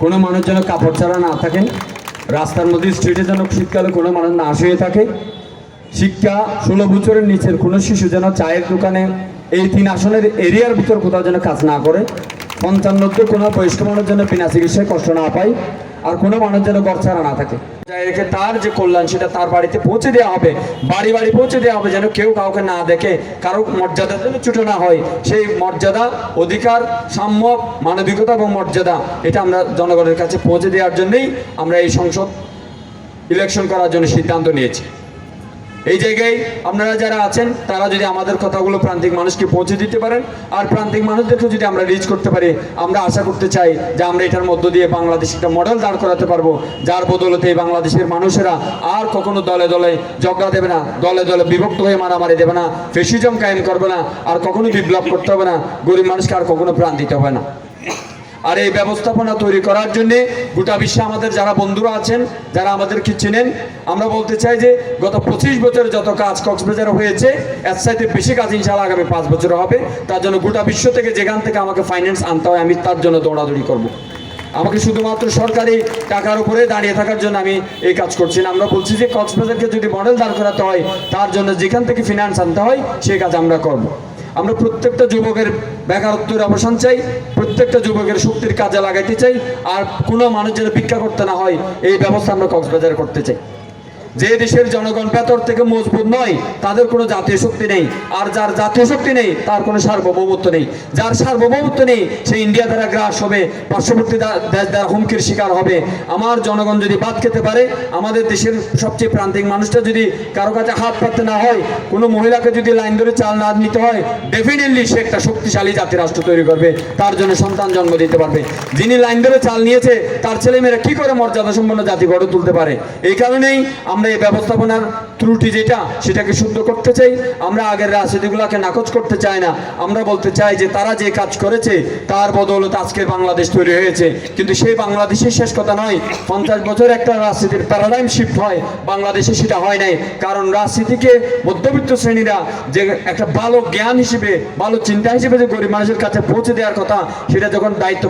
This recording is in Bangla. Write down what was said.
কোনো মানুষ যেন কাপড় ছাড়া না থাকেন, রাস্তার মধ্যে স্ট্রিটে যেন শীতকালে কোনো মানুষ না শুয়ে থাকে, শিক্ষা 16 বছরের নিচের কোনো শিশু যেন চায়ের দোকানে এই 3 আসনের এরিয়ার ভিতর কোথাও যেন কাজ না করে, 55 কোনো বয়স্ক মানুষ যেন বিনা চিকিৎসায় কষ্ট না পায়, আর কোনো মানুষ যেন ঘর ছাড়া না থাকে। রেখে তার যে কল্যাণ সেটা তার বাড়িতে পৌঁছে দেওয়া হবে, বাড়ি বাড়ি পৌঁছে দেওয়া হবে, যেন কেউ কাউকে না দেখে কারো মর্যাদার জন্য ছোট না হয়। সেই মর্যাদা, অধিকার, সাম্য, মানবিকতা এবং মর্যাদা এটা আমরা জনগণের কাছে পৌঁছে দেওয়ার জন্যই আমরা এই সংসদ ইলেকশন করার জন্য সিদ্ধান্ত নিয়েছি। এই জায়গায় আপনারা যারা আছেন তারা যদি আমাদের কথাগুলো প্রান্তিক মানুষকে পৌঁছে দিতে পারেন, আর প্রান্তিক মানুষদেরকে যদি আমরা রিচ করতে পারি, আমরা আশা করতে চাই যে আমরা এটার মধ্য দিয়ে বাংলাদেশ একটা মডেল দাঁড় করাতে পারবো, যার বদলতে এই বাংলাদেশের মানুষেরা আর কখনো দলে দলে ঝগড়া দেবে না, দলে দলে বিভক্ত হয়ে মারামারি দেবে না, ফেসিজম কায়েম করবে না, আর কখনো বিপ্লব করতে হবে না, গরিব মানুষকে আর কখনো প্রাণ দিতে হবে না। আর এই ব্যবস্থাপনা তৈরি করার জন্যে গোটা বিশ্বে আমাদের যারা বন্ধুরা আছেন, যারা আমাদেরকে চিনেন, আমরা বলতে চাই যে গত 25 বছরে যত কাজ কক্সবাজারে হয়েছে এর চাইতে বেশি কাজ ইনশাআল্লাহ আগামী 5 বছরে হবে। তার জন্য গোটা বিশ্ব থেকে যেখান থেকে আমাকে ফাইন্যান্স আনতে হয় আমি তার জন্য দৌড়াদৌড়ি করব। আমাকে শুধুমাত্র সরকারি টাকার উপরে দাঁড়িয়ে থাকার জন্য আমি এই কাজ করছি না। আমরা বলছি যে কক্সবাজারকে যদি মডেল দাঁড় করাতে হয় তার জন্য যেখান থেকে ফিনান্স আনতে হয় সেই কাজ আমরা করব। আমরা প্রত্যেকটা যুবকের বেকারত্বের অবসান চাই, প্রত্যেকটা যুবকের শক্তির কাজে লাগাইতে চাই, আর কোনো মানুষ যেন ভিক্ষা করতে না হয় এই ব্যবস্থা আমরা কক্সবাজারে করতে চাই। যে দেশের জনগণ ভেতর থেকে মজবুত নয় তাদের কোনো জাতীয় শক্তি নেই, আর যার জাতীয় শক্তি নেই তার কোনো সার্বভৌমত্ব নেই, যার সার্বভৌমত্ব নেই সে ইন্ডিয়া দ্বারা গ্রাস হবে, পার্শ্ববর্তী দেশ দ্বারা হুমকির শিকার হবে। আমার জনগণ যদি ভাত খেতে পারে, আমাদের দেশের সবচেয়ে প্রান্তিক মানুষটা যদি কারো কাছে হাত পাততে না হয়, কোনো মহিলাকে যদি লাইন ধরে চাল না নিতে হয়, ডেফিনেটলি সে একটা শক্তিশালী জাতি রাষ্ট্র তৈরি করবে, তার জন্য সন্তান জন্ম দিতে পারবে। যিনি লাইন ধরে চাল নিয়েছে তার ছেলেমেয়েরা কি করে মর্যাদা সম্পন্ন জাতি গড়ে তুলতে পারে? এই কারণেই আমরা এই ব্যবস্থাপনার ত্রুটি যেটা সেটাকে শুদ্ধ করতে চাই। আমরা আগের রাজনীতিগুলোকে নাকচ করতে চাই না। আমরা বলতে চাই যে তারা যে কাজ করেছে তার বদৌলত আজকের বাংলাদেশ তৈরি হয়েছে, কিন্তু সেই বাংলাদেশের শেষ কথা নয়। 50 বছর একটা রাজনীতির প্যারাডাইম শিফট হয়, বাংলাদেশে সেটা হয় নাই। কারণ রাজনীতিকে মধ্যবিত্ত শ্রেণীরা যে একটা ভালো জ্ঞান হিসেবে, ভালো চিন্তা হিসেবে যে গরিব মানুষের কাছে পৌঁছে দেওয়ার কথা, সেটা যখন দায়িত্ব